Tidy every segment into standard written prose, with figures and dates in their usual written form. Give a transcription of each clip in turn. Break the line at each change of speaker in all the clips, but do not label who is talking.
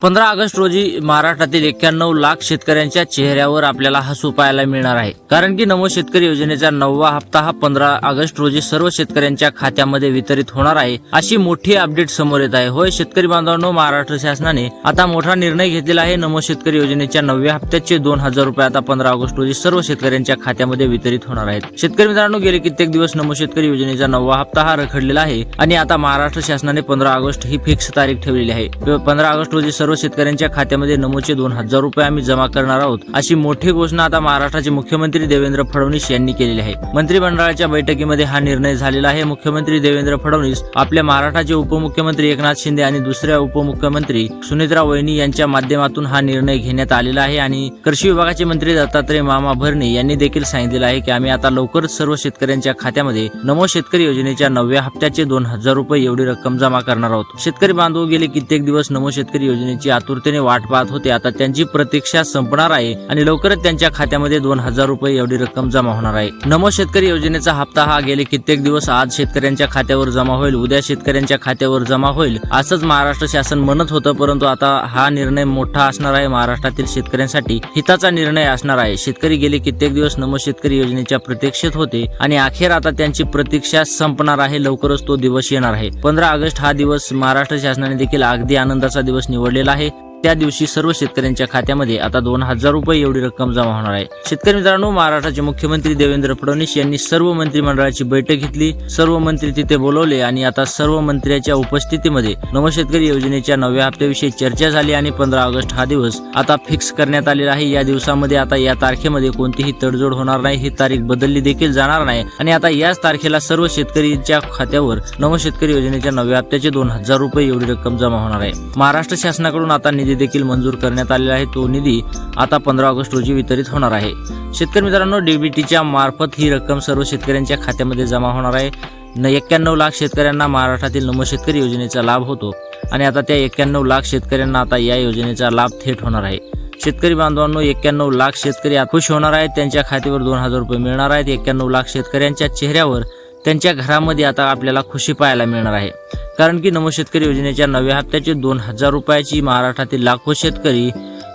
15 August रोजी महाराष्ट्रातील 91 लाख शेतकऱ्यांच्या चेहऱ्यावर आपल्याला हसू पाहायला मिळणार आहे. कारण की नमो शेतकरी योजनेचा 9वा हप्ता हा 15 ऑगस्ट रोजी सर्व शेतकऱ्यांच्या खात्यामध्ये वितरित होणार आहे, अशी मोठी अपडेट समोर येत आहे. होय शेतकरी बांधवांनो, महाराष्ट्र शासनाने आता मोठा निर्णय घेतलेला आहे. नमो शेतकरी योजनेच्या 9व्या हप्त्याचे 2000 रुपये आता 15 ऑगस्ट रोजी सर्व शेतकऱ्यांच्या खात्यामध्ये वितरित होणार आहेत. शेतकरी मित्रांनो, गेले कित्येक दिवस नमो शेतकरी योजनेचा 9वा हप्ता हा रखडलेला आहे आणि आता महाराष्ट्र शासनाने 15 ऑगस्ट ही फिक्स तारीख ठेवलेली आहे. 15 ऑगस्ट रोजी सर्व शेतकऱ्यांच्या खात्यामध्ये नमोचे 2000 रुपये आम्ही जमा करणार आहोत, अशी मोठी घोषणा आता महाराष्ट्राचे मुख्यमंत्री देवेंद्र फडणवीस यांनी केलेली आहे. मंत्रिमंडळाच्या बैठकीमध्ये हा निर्णय झालेला आहे. मुख्यमंत्री देवेंद्र फडणवीस आपल्या महाराष्ट्राचे उपमुख्यमंत्री एकनाथ शिंदे आणि दुसऱ्या उपमुख्यमंत्री सुनेत्रा वहिनी यांच्या माध्यमातून हा निर्णय घेण्यात आलेला आहे. आणि कृषी विभागाचे मंत्री दत्तात्रय मामा भरणे यांनी देखील सांगितलेलं आहे की आम्ही आता लवकरच सर्व शेतकऱ्यांच्या खात्यामध्ये नमो शेतकरी योजनेच्या 9व्या हप्त्याचे 2000 रुपये एवढी रक्कम जमा करणार आहोत. शेतकरी बांधव गेले कित्येक दिवस नमो शेतकरी योजनेची आतुरतेने वाट पाहत होते. आता त्यांची प्रतीक्षा संपणार आहे आणि लवकरच त्यांच्या खात्यामध्ये 2000 रुपये एवढी रक्कम जमा होणार आहे. नमो शेतकरी योजनेचा हप्ता हा गेले कित्येक दिवस आज शेतकऱ्यांच्या खात्यावर जमा होईल, उद्या शेतकऱ्यांच्या खात्यावर जमा होईल असंच महाराष्ट्र शासन म्हणत होतं. परंतु आता हा निर्णय मोठा असणार आहे, महाराष्ट्रातील शेतकऱ्यांसाठी हिताचा निर्णय असणार आहे. शेतकरी गेले कित्येक दिवस नमो शेतकरी योजनेच्या प्रतीक्षेत होते आणि अखेर आता त्यांची प्रतीक्षा संपणार आहे. लवकरच तो दिवस येणार आहे. 15 ऑगस्ट हा दिवस महाराष्ट्र शासनाने देखील अगदी आनंदाचा दिवस निवडलेला आहे. त्या दिवशी सर्व शेतकऱ्यांच्या खात्यामध्ये आता 2000 रुपये एवढी रक्कम जमा होणार आहे. शेतकरी मित्रांनो, महाराष्ट्राचे मुख्यमंत्री देवेंद्र फडणवीस यांनी सर्व मंत्रिमंडळाची बैठक घेतली. सर्व मंत्री तिथे बोलवले आणि आता सर्व मंत्र्यांच्या उपस्थितीमध्ये नमो शेतकरी योजनेच्या 9व्या हप्त्याविषयी चर्चा झाली आणि 15 ऑगस्ट हा दिवस आता फिक्स करण्यात आलेला आहे. या दिवसामध्ये आता या तारखेमध्ये कोणतीही तडजोड होणार नाही, ही तारीख बदलली देखील जाणार नाही आणि आता याच तारखेला सर्व शेतकऱ्यांच्या खात्यावर नमो शेतकरी योजनेच्या 9व्या हप्त्याचे 2000 रुपये एवढी रक्कम जमा होणार आहे. महाराष्ट्र शासनाकडून आता निधी देखील मंजूर करण्यात आलेला आहे. तो निधी आता 15 ऑगस्ट रोजी वितरित होणार आहे. शेतकरी मित्रांनो, डीबीटीच्या मार्फत ही रक्कम सर्व शेतकऱ्यांच्या खात्यामध्ये जमा होणार आहे. 91 लाख शेतकऱ्यांना महाराष्ट्रातील नमो शेतकरी योजनेचा लाभ होतो आणि आता त्या 91 लाख शेतकऱ्यांना आता या योजनेचा लाभ थेट होणार आहे. शेतकरी बांधवांनो, 91 लाख शेतकरी खुश होणार आहेत. त्यांच्या खात्यावर 2000 रुपये मिळणार आहेत. 91 लाख शेतकऱ्यांच्या चेहऱ्यावर त्यांच्या घरामध्ये आता आपल्याला खुशी पाहायला मिळणार आहे. कारण की नमो शेतकरी योजनेच्या 9व्या हप्त्याचे 2000 रुपयाची महाराष्ट्रातील लाखो शेतकरी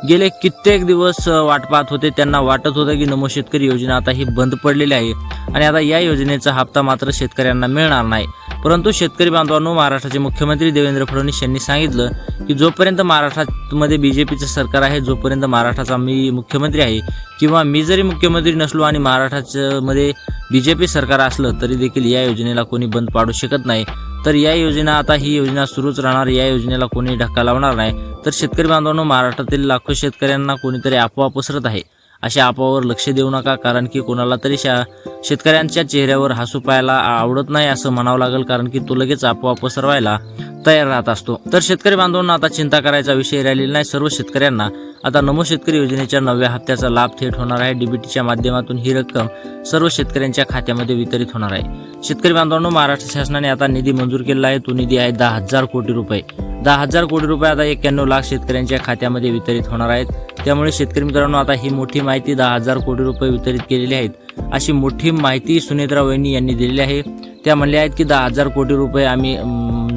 गेले कित्येक दिवस वाट पाहत होते. त्यांना वाटत होतं की नमो शेतकरी योजना आता ही बंद पडलेली आहे आणि आता या योजनेचा हप्ता मात्र शेतकऱ्यांना मिळणार नाही. परंतु शेतकरी बांधवांनो, महाराष्ट्राचे मुख्यमंत्री देवेंद्र फडणवीस यांनी सांगितलं की जोपर्यंत महाराष्ट्रामध्ये बीजेपीचं सरकार आहे, जोपर्यंत महाराष्ट्राचा मी मुख्यमंत्री आहे किंवा मी जरी मुख्यमंत्री नसलो आणि महाराष्ट्रामध्ये बीजेपी सरकार असलं तरी देखील या योजनेला कोणी बंद पाडू शकत नाही. तर या योजना आता ही योजना सुरूच राहणार. या योजनेला कोणी धक्का लावणार नाही. तर शेतकरी बांधवांनो, महाराष्ट्रातील लाखो शेतकऱ्यांना कोणीतरी अफवा पसरत आहे. अशा अफवावर लक्ष देऊ नका. कारण की कोणाला तरी शेतकऱ्यांच्या चेहऱ्यावर हसू पाहायला आवडत नाही असं म्हणावं लागेल, कारण की तो लगेच अफवा पसरवायला तयार राहत असतो. तर शेतकरी बांधवांना आता चिंता करायचा विषय राहिलेला नाही. सर्व शेतकऱ्यांना आता नमो शेतकरी योजनेच्या 9व्या हप्त्याचा लाभ थेट होणार आहे. डीबीटीच्या माध्यमातून ही रक्कम सर्व शेतकऱ्यांच्या खात्यामध्ये वितरित होणार आहे. शेतकरी बांधवांनो, महाराष्ट्र शासनाने आता निधी मंजूर केलेला आहे. तो निधी आहे 10,000 कोटी रुपये. 10,000 कोटी रुपये आता 91 लाख शेतकऱ्यांच्या खात्यामध्ये वितरित होणार आहेत. त्यामुळे शेतकरी मित्रांनो, आता ही मोठी माहिती 10,000 कोटी रुपये वितरित केलेली आहेत अशी मोठी माहिती सुनेत्रा वहिनी यांनी दिलेली आहे. त्या म्हणल्या आहेत की 10,000 कोटी रुपये आम्ही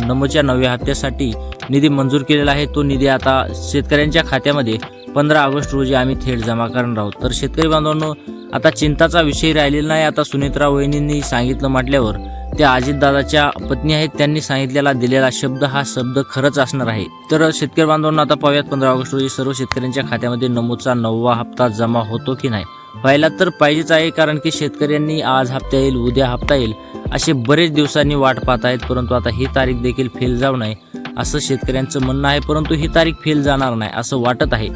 नमोच्या 9व्या हप्त्यासाठी निधी मंजूर केलेला आहे. तो निधी आता शेतकऱ्यांच्या खात्यामध्ये 15 ऑगस्ट रोजी आम्ही थेट जमा करणार आहोत. तर शेतकरी बांधवांनो, आता चिंताचा विषय राहिलेला नाही. आता सुनेत्रा वहिनींनी सांगितलं म्हटल्यावर त्या अजितदादाच्या पत्नी आहेत, त्यांनी सांगितलेला दिलेला शब्द हा शब्द खरंच असणार आहे. तर शेतकरी बांधवांना आता पाहूयात 15 ऑगस्ट रोजी सर्व शेतकऱ्यांच्या खात्यामध्ये नमोचा 9वा हप्ता जमा होतो की नाही. व्हायला तर पाहिजेच आहे, कारण की शेतकऱ्यांनी आज हप्ता येईल, उद्या हप्ता येईल असे बरेच दिवसांनी वाट पाहत आहेत. परंतु आता ही तारीख देखील फेल जाऊ नये असं शेतकऱ्यांचं म्हणणं आहे. परंतु ही तारीख फेल जाणार नाही असं वाटत आहे.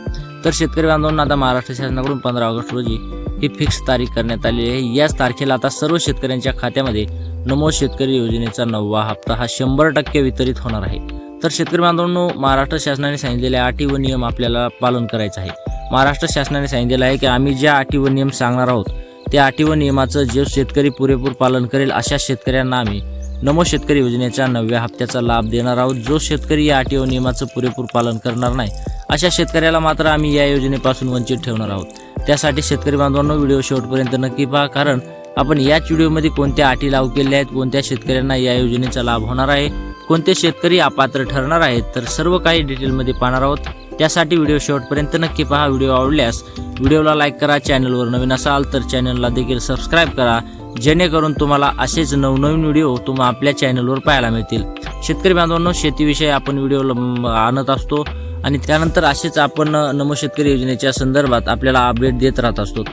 तर शेतकरी बांधवांना आता महाराष्ट्र शासनाकडून 15 ऑगस्ट रोजी ही फिक्स तारीख करण्यात आलेली आहे. याच तारखेला आता सर्व शेतकऱ्यांच्या खात्यामध्ये नमो शेतकरी योजनेचा 9वा हप्ता हा 100% वितरित होणार आहे. तर शेतकरी बांधवांनो, महाराष्ट्र शासनाने सांगितलेले अटी व नियम आपल्याला पालन करायचं आहे. महाराष्ट्र शासनाने सांगितलेलं आहे की आम्ही ज्या अटी व नियम सांगणार आहोत त्या अटी व नियमाचं जे शेतकरी पुरेपूर पालन करेल अशा शेतकऱ्यांना आम्ही नमो शेतकरी योजनेच्या 9व्या हप्त्याचा लाभ देणार आहोत. जो शेतकरी या अटी व नियमाचं पुरेपूर पालन करणार नाही अशा शेतकऱ्याला मात्र आम्ही या योजनेपासून वंचित ठेवणार आहोत. त्यासाठी शेतकरी बांधवांनो, व्हिडिओ शेवटपर्यंत नक्की पहा, कारण आपण याच व्हिडिओमध्ये कोणत्या अटी लागू केलेल्या आहेत, कोणत्या शेतकऱ्यांना या योजनेचा लाभ होणार आहे, कोणते शेतकरी अपात्र ठरणार आहेत, तर सर्व काही डिटेलमध्ये पाहणार आहोत. त्यासाठी व्हिडिओ शेवटपर्यंत नक्की पहा. व्हिडिओ आवडल्यास व्हिडिओला लाईक करा. चॅनलवर नवीन असाल तर चॅनलला देखील सबस्क्राईब करा, जेणेकरून तुम्हाला असेच नवनवीन व्हिडिओ आपल्या चॅनलवर पाहायला मिळतील. शेतकरी बांधवांनो, शेतीविषयी आपण व्हिडिओ आणत असतो आणि त्यानंतर असेच आपण नमो शेतकरी योजनेच्या संदर्भात आपल्याला अपडेट देत राहत असतो.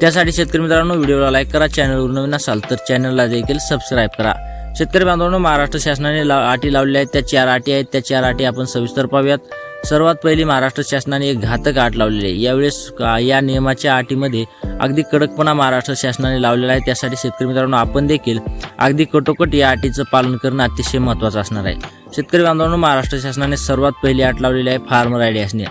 त्यासाठी शेतकरी मित्रांनो, व्हिडिओला लाईक करा. चॅनलवर नवीन असाल तर चॅनलला देखील सबस्क्राईब करा. शेतकरी बांधवांनो, महाराष्ट्र शासनाने अटी लावलेल्या आहेत. त्या 4 अटी आहेत. त्या 4 अटी आपण सविस्तर पाहूयात. सर्वात पहिली, महाराष्ट्र शासनाने एक घातक अट लावलेली आहे. यावेळेस या नियमाच्या अटीमध्ये अगदी कडकपणा महाराष्ट्र शासनाने लावलेला आहे. त्यासाठी शेतकरी मित्रांनो, आपण देखील अगदी कटोकट या अटीचं पालन करणं अतिशय महत्त्वाचं असणार आहे. शेतकरी बांधवांनो, महाराष्ट्र शासनाने सर्वात पहिली अट लावलेली आहे फार्मर आयडी असणे.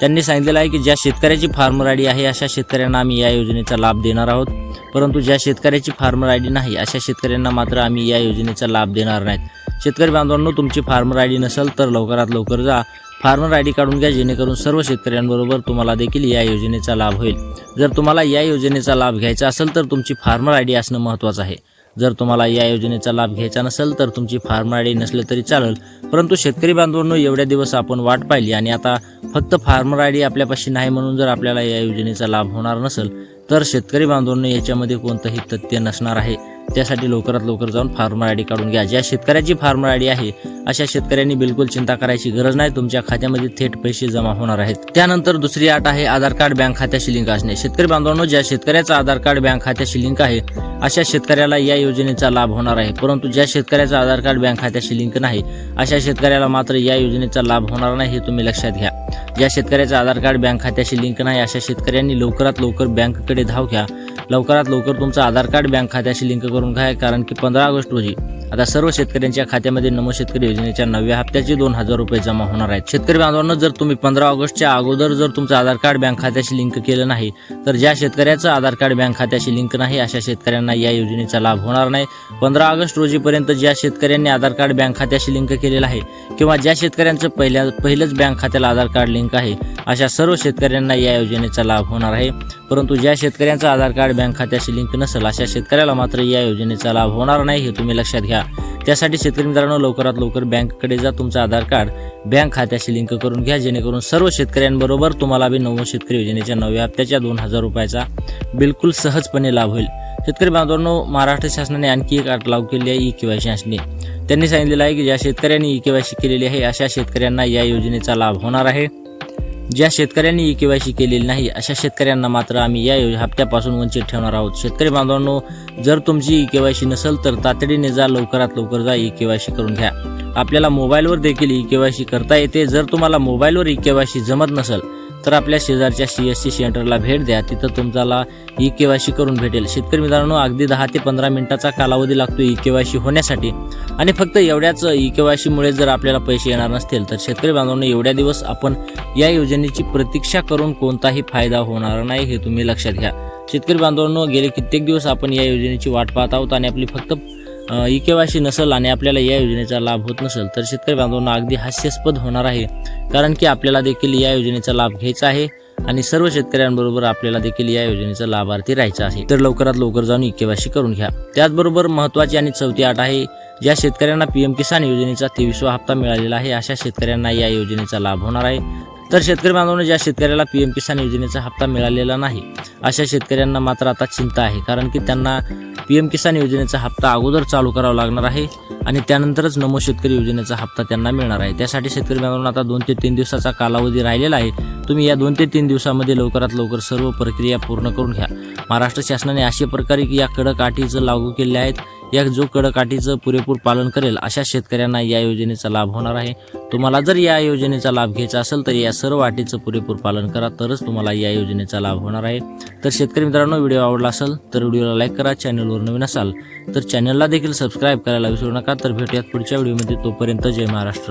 त्यांनी सांगितलेलं आहे की ज्या शेतकऱ्याची फार्मर आयडी आहे अशा शेतकऱ्यांना आम्ही या योजनेचा लाभ देणार आहोत, परंतु ज्या शेतकऱ्याची फार्मर आयडी नाही अशा शेतकऱ्यांना मात्र आम्ही या योजनेचा लाभ देणार नाहीत. शेतकरी बांधवांनो, तुमची फार्मर आयडी नसेल तर लवकरात लवकर जा, फार्मर आयडी काढून घ्या, जेणेकरून सर्व शेतकऱ्यांबरोबर तुम्हाला देखील या योजनेचा लाभ होईल. जर तुम्हाला या योजनेचा लाभ घ्यायचा असेल तर तुमची फार्मर आयडी असणं महत्त्वाचं आहे. जर तुम्हाला या योजनेचा लाभ घ्यायचा नसेल तर तुमची फार्मर आयडी नसले तरी चालेल, परंतु शेतकरी बांधवांनो, एवढ्या दिवस आपण वाट पाहिली आणि आता फक्त फार्मर आयडी आपल्यापाशी नाही म्हणून जर आपल्याला या योजनेचा लाभ होणार नसेल तर शेतकरी बांधवांनो, याच्यामध्ये कोणतंही तथ्य नसणार आहे. त्यासाठी लवकरात लवकर जाऊन फार्मर आयडी काढून घ्या. ज्या शेतकऱ्याची फार्मर आयडी आहे अशा शेतकऱ्यांनी बिलकुल चिंता करायची गरज नाही. तुमच्या खात्यामध्ये थेट पैसे जमा होणार आहेत. त्यानंतर दुसरी अट आहे आधार कार्ड बँक खात्याशी लिंक असणे. शेतकरी बांधवांनो, ज्या शेतकऱ्याचा आधार कार्ड बँक खात्याशी लिंक आहे अशा शेतकऱ्याला या योजनेचा लाभ होणार आहे, परंतु ज्या शेतकऱ्याचा आधार कार्ड बँक खात्याशी लिंक नाही अशा शेतकऱ्याला मात्र या योजनेचा लाभ होणार नाही, हे तुम्ही लक्षात घ्या. ज्या शेतकऱ्याचा आधार कार्ड बँक खात्याशी लिंक नाही अशा शेतकऱ्यांनी लवकरात लवकर बँकेकडे धाव घ्या. लवकरात लवकर तुमचं आधार कार्ड बँक खात्याशी लिंक करून घ्या, कारण की 15 ऑगस्ट रोजी आता सर्व शेतकऱ्यांच्या खात्यामध्ये नमो शेतकरी योजनेच्या 9व्या हप्त्याचे 2000 रुपये जमा होणार आहेत. शेतकरी बांधवांनो, जर तुम्ही 15 ऑगस्टच्या अगोदर जर तुमचं आधार कार्ड बँक खात्याशी लिंक केलं नाही तर ज्या शेतकऱ्याचं आधार कार्ड बँक खात्याशी लिंक नाही अशा शेतकऱ्यांना या योजनेचा लाभ होणार नाही. 15 ऑगस्ट रोजीपर्यंत ज्या शेतकऱ्यांनी आधार कार्ड बँक खात्याशी लिंक केलेलं आहे किंवा ज्या शेतकऱ्यांचं पहिलंच बँक खात्याला आधार कार्ड लिंक आहे अशा सर्व शेतकऱ्यांना या योजनेचा लाभ होणार आहे, परंतु ज्या शेतकऱ्यांचं आधार कार्ड बँक खात्याशी लिंक नसेल अशा शेतकऱ्याला मात्र या योजनेचा लाभ होणार नाही, हे तुम्ही लक्षात घ्या. त्यासाठी शेतकरी मित्रांनो, लवकरात लवकर बँकेकडे जा, तुमचं आधार कार्ड बँक खात्याशी लिंक करून घ्या, जेणेकरून सर्व शेतकऱ्यांबरोबर तुम्हाला बी नमो शेतकरी योजनेच्या 9व्या हप्त्याच्या 2000 रुपयाचा बिलकुल सहजपणे लाभ होईल. शेतकरी बांधवांनो, महाराष्ट्र शासनाने आणखी एक अट लागू केली आहे, ई-केवायसी असणे. त्यांनी सांगितलेलं आहे की ज्या शेतकऱ्यांनी ई-केवायसी केलेली आहे अशा शेतकऱ्यांना या योजनेचा लाभ होणार आहे. ज्या शेतकऱ्यांनी ई-केवायसी केलेली नाही अशा शेतकऱ्यांना मात्र आम्ही या हप्त्यापासून वंचित ठेवणार आहोत. शेतकरी बांधवांनो, जर तुमची ई-केवायसी नसेल तर तातडीने जा, लवकरात लवकर जा, ई-केवायसी करून घ्या. आपल्याला मोबाईलवर देखील ई-केवायसी करता येते. जर तुम्हाला मोबाईलवर ई-केवायसी जमत नसेल तर आपल्या शेजारच्या CSC सेंटरला भेट द्या, तिथं तुम्हाला ई-केवायसी करून भेटेल. शेतकरी मित्रांनो, अगदी 10 ते 15 मिनिटाचा कालावधी लागतो ई-केवायसी होण्यासाठी आणि फक्त एवढ्याच ई-केवायसीमुळे जर आपल्याला पैसे येणार नसतील तर शेतकरी बांधवांनो, एवढ्या दिवस आपण या योजनेची प्रतीक्षा करून कोणताही फायदा होणार नाही, हे तुम्ही लक्षात घ्या. शेतकरी बांधवांनो, गेले कित्येक दिवस आपण या योजनेची वाट पाहत आहोत आणि आपली फक्त ई-केवायसी नसेल आणि आपल्याला या योजनेचा लाभ होत नसेल तर शेतकरी बांधवांना अगदी हास्यास्पद होणार आहे, कारण की आपल्याला देखील या योजनेचा लाभ घ्यायचा आहे आणि सर्व शेतकऱ्यांबरोबर आपल्याला देखील या योजनेचा लाभार्थी राहायचा आहे. तर लवकरात लवकर जाऊन ई-केवायसी करून घ्या. त्याचबरोबर महत्त्वाची आणि चौथी अट आहे, ज्या शेतकऱ्यांना PM किसान योजनेचा 23वा हप्ता मिळालेला आहे अशा शेतकऱ्यांना या योजनेचा लाभ होणार आहे. तर शेतकरी बांधवांनो, ज्या शेतकऱ्याला PM किसान योजनेचा हप्ता मिळालेला नाही अशा शेतकऱ्यांना मात्र आता चिंता आहे, कारण की त्यांना PM किसान योजनेचा हप्ता अगोदर चालू करावा लागणार आहे आणि त्यानंतरच नमो शेतकरी योजनेचा हप्ता त्यांना मिळणार आहे. त्यासाठी शेतकरी बांधवांना आता 2 ते 3 दिवसाचा कालावधी राहिलेला आहे. तुम्ही या 2 ते 3 दिवसामध्ये लवकरात लवकर सर्व प्रक्रिया पूर्ण करून घ्या. महाराष्ट्र शासनाने अशा प्रकारे की या कडक अटीचं लागू केले आहेत, या जो कडक अटीचं पुरेपूर पालन करेल अशा शेतकऱ्यांना या योजनेचा लाभ होणार आहे. तुम्हाला जर या योजनेचा लाभ घ्यायचा असेल तर या सर्व अटीचं पुरेपूर पालन करा, तरच तुम्हाला या योजनेचा लाभ होणार आहे. तर शेतकरी मित्रांनो, व्हिडिओ आवडला असेल तर व्हिडिओला लाईक करा. चॅनलवर नवीन असाल तर चॅनलला देखील सबस्क्राईब करायला विसरू नका. तर भेटूयात पुढच्या व्हिडिओमध्ये. तोपर्यंत जय महाराष्ट्र.